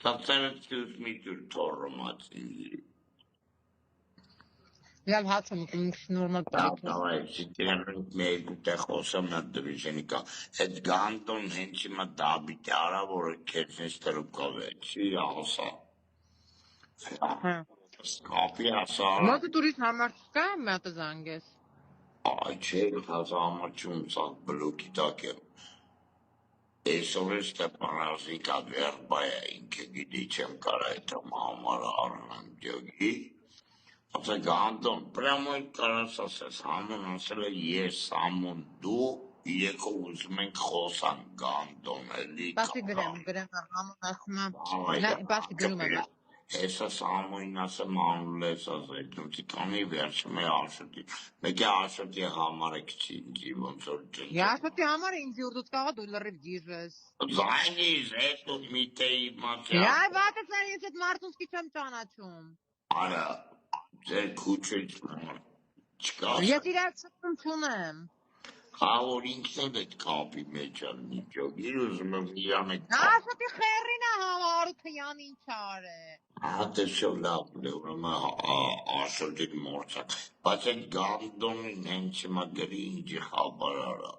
Excuse me to tormaci. Լավ հաց եմ ուտում, նորմալ պահիք։ Давай, սիտրանք մեկ ուտե խոսամ նա դրուժենիկա։ Այդ գանտոն հենց հիմա դաբիտ արա, որը քեզնից տրուկով է, չի ասա։ Հա։ Կապի ասա։ Մոտը տուրից համար չկա, մի հատ զանգես։ Այ չէ, հազա համար չում սաղ բլոկի տակ եմ։ Այսօր է Ստեփանազնիկա վերբայա ինքը գիտի չեմ կարա այդ համար առնեմ ջոգի։ Ասեք Անդոն, прямо կարաս ասես, համոն ասել է ես, համոն դու, իրեքով ուզում ենք խոսանք Անդոն, էլի Բասի գրեմ, համոն ասում եմ, բասի գրում եմ։ Հեսաս համոին ասեմ անուլ ես ասել, նույնցի կանի վերջում է Աշոտի, մեկ է Աշոտի համար է քչի ինձի ոնց որ ջնջում։ Աշոտի համար է ինձի ուրդուց կաղա դու լրիվ դիժես։ Զայնիզ, հետո միտեի մատյա։ Այ վատս են ես այդ մարդուսկի չեմ ճանաչում։ Արա, ձեր քուչից չկա։ Ես իրար շփում չունեմ։ Որ ինքն էլ այդ կապի մեջ ան միջով, իր ուզում եմ իրան այդ Աշոտի խերին է Հարության ինչ արե։ տեսով լավ ուրեմն Աշոտին մորցակ, բայց այդ Գանդոնին հենց հիմա գրի ինձի խաբար արա։